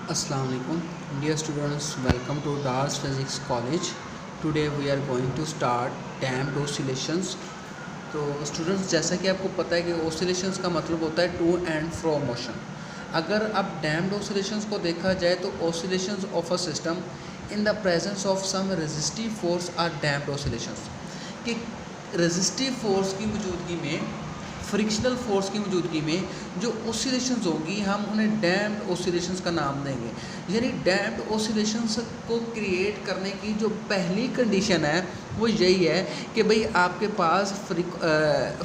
Assalamu alaikum. Dear students, welcome to DAS Physics College. Today we are going to start damped oscillations. तो students, जैसा कि आपको पता है कि ओसिलेशंस का मतलब होता है टू एंड फ्रो मोशन। अगर अब डैम्प्ड ओसिलेशंस को देखा जाए तो oscillations of a system in the presence of some resistive force are damped oscillations. कि रेजिस्टिव फोर्स की मौजूदगी में, फ्रिक्शनल फोर्स की मौजूदगी में जो ओसिलेशंस होंगी हम उन्हें डैम्प्ड ओसिलेशंस का नाम देंगे। यानी डैम्प्ड ओसिलेशंस को क्रिएट करने की जो पहली कंडीशन है वो यही है कि भाई आपके पास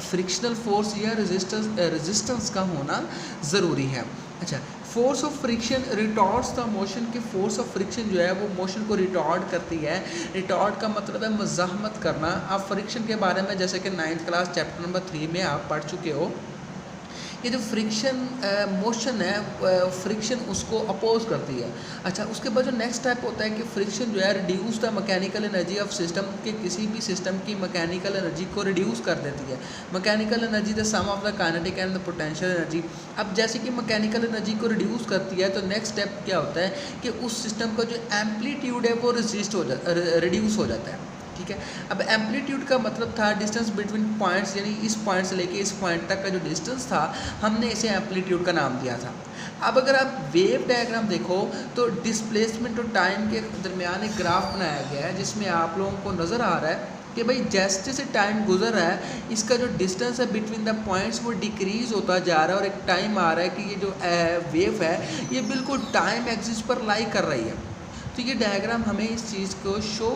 फ्रिक्शनल फोर्स या रेजिस्टेंस का होना ज़रूरी है। अच्छा, force of friction retards the motion. के फोर्स ऑफ फ्रिक्शन जो है वो मोशन को रिटॉर्ड करती है। रिटॉर्ड का मतलब है मज़ाहमत करना। आप फ्रिक्शन के बारे में जैसे कि 9th क्लास चैप्टर नंबर 3 में आप पढ़ चुके हो। ये जो फ्रिक्शन मोशन है, फ्रिक्शन उसको अपोज करती है। अच्छा, उसके बाद जो नेक्स्ट स्टेप होता है कि फ्रिक्शन जो है reduce the mechanical energy of system. के किसी भी सिस्टम की मैकेनिकल एनर्जी को रिड्यूस कर देती है। Mechanical energy the sum of the kinetic and the potential energy. अब जैसे कि मैकेनिकल एनर्जी को रिड्यूस करती है तो नेक्स्ट स्टेप क्या होता है कि उस सिस्टम का जो एम्पलीट्यूड है वो रिड्यूस हो जाता है। ठीक है, अब एम्पलीट्यूड का मतलब था डिस्टेंस बिटवीन पॉइंट्स, यानी इस पॉइंट से लेके इस पॉइंट तक का जो डिस्टेंस था हमने इसे एम्पलीट्यूड का नाम दिया था। अब अगर आप वेव डायग्राम देखो तो डिस्प्लेसमेंट और टाइम के दरमियान एक ग्राफ बनाया गया है जिसमें आप लोगों को नज़र आ रहा है कि भाई जैसे जैसे टाइम गुजर रहा है इसका जो डिस्टेंस है बिटवीन द पॉइंट्स वो डिक्रीज़ होता जा रहा है और एक टाइम आ रहा है कि ये जो वेव है ये बिल्कुल टाइम एक्सिस पर लाई कर रही है। तो ये डायग्राम हमें इस चीज़ को शो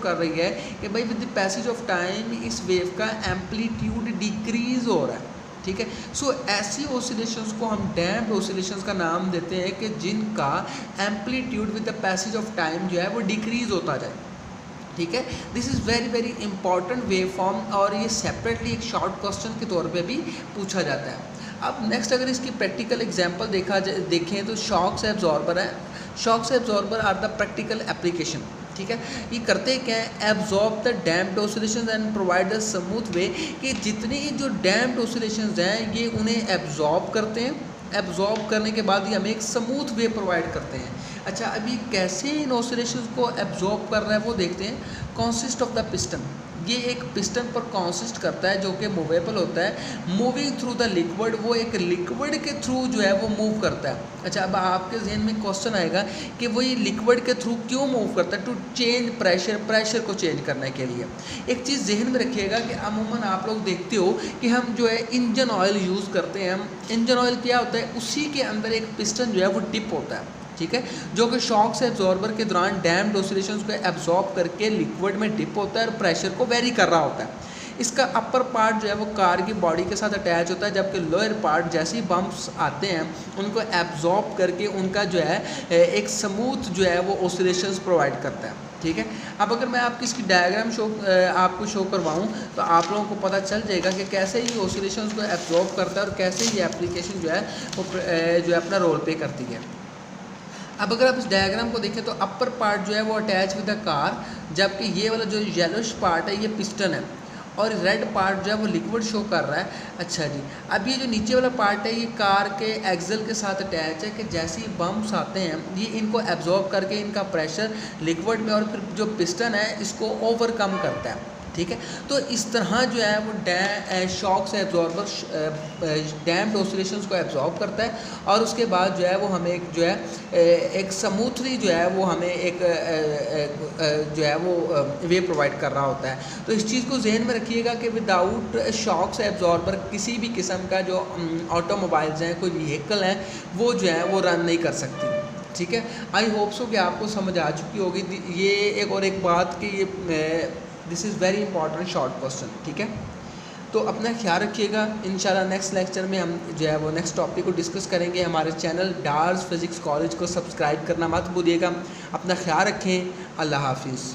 कर रही है कि भाई with the passage of time इस वेव का एम्पलीट्यूड डिक्रीज़ हो रहा है। ठीक है, सो ऐसी ओसिलेशंस को हम डैम्प्ड ओसिलेशंस का नाम देते हैं कि जिनका amplitude with the passage of time जो है वो डिक्रीज़ होता जाए। ठीक है, this is very very important wave form और ये सेपरेटली एक शॉर्ट क्वेश्चन के तौर पे भी पूछा जाता है। अब नेक्स्ट अगर इसकी प्रैक्टिकल एग्जांपल देखें तो शॉक्स एब्जॉर्बर है। Shocks absorber are the practical application. ठीक है, ये करते क्या है, absorb the damped oscillations and provide the smooth way. कि जितनी जो डैम्प्ड ओसिलेशंस हैं ये उन्हें एब्जॉर्ब करते हैं। एब्जॉर्ब करने के बाद ही हमें एक स्मूथ वे प्रोवाइड करते हैं। अच्छा, अभी कैसे इन ओसिलेशंस को एब्जॉर्ब कर रहा है वो देखते हैं। कॉन्सिस्ट ऑफ द पिस्टन, ये एक पिस्टन पर कॉन्सिस्ट करता है जो कि मूवेबल होता है। मूविंग थ्रू द लिक्विड, वो एक लिक्विड के थ्रू जो है वो मूव करता है। अच्छा, अब आपके जहन में क्वेश्चन आएगा कि वो ये लिक्विड के थ्रू क्यों मूव करता है? टू चेंज प्रेशर को चेंज करने के लिए। एक चीज़ जहन में रखिएगा कि अमूमन आप लोग देखते हो कि हम जो है इंजन ऑयल यूज़ करते हैं। हम इंजन ऑयल क्या होता है, उसी के अंदर एक पिस्टन जो है वो डिप होता है। ठीक है, जो कि शॉक से एब्जॉर्बर के दौरान डैम्प्ड ओसिलेशंस को एब्जॉर्ब करके लिक्विड में डिप होता है और प्रेशर को वेरी कर रहा होता है। इसका अपर पार्ट जो है वो कार की बॉडी के साथ अटैच होता है, जबकि लोअर पार्ट जैसे ही बम्प्स आते हैं उनको एब्जॉर्ब करके उनका जो है एक स्मूथ जो है वो ओसिलेशंस प्रोवाइड करता है। ठीक है, अब अगर मैं आपकी इसकी डायग्राम आपको शो करवाऊँ तो आप लोगों को पता चल जाएगा कि कैसे ये ओसिलेशंस को एब्जॉर्ब करता है और कैसे ये एप्लीकेशन जो है वो जो है अपना रोल प्ले करती है। अब अगर आप इस डायग्राम को देखें तो अपर पार्ट जो है वो अटैच विद द कार, जबकि ये वाला जो येलोइश पार्ट है ये पिस्टन है और रेड पार्ट जो है वो लिक्विड शो कर रहा है। अच्छा जी, अब ये जो नीचे वाला पार्ट है ये कार के एक्सल के साथ अटैच है कि जैसे ही बम्प्स आते हैं ये इनको एब्जॉर्ब करके इनका प्रेशर लिक्विड में और फिर जो पिस्टन है इसको ओवरकम करता है। ठीक है, तो इस तरह जो है वो शॉक से एब्जॉर्बर डैम्प्ड ओसिलेशंस को एब्जॉर्ब करता है और उसके बाद जो है वो हमें एक जो है एक स्मूथली जो है वो हमें एक जो है वो वे प्रोवाइड कर रहा होता है। तो इस चीज़ को जहन में रखिएगा कि विदाउट शॉक से एब्जॉर्बर किसी भी किस्म का जो ऑटोमोबाइल्स हैं, कोई व्हीकल हैं, वो जो है वो रन नहीं कर सकती। ठीक है, आई होप सो कि आपको समझ आ चुकी होगी। ये एक बात कि ये this is very important short question. ठीक है, तो अपना ख्याल रखिएगा। इंशाल्लाह नेक्स्ट लेक्चर में हम जो है वो नेक्स्ट टॉपिक को डिस्कस करेंगे। हमारे चैनल डार्स फिज़िक्स कॉलेज को सब्सक्राइब करना मत भूलिएगा। अपना ख्याल रखें। अल्लाह हाफिज़।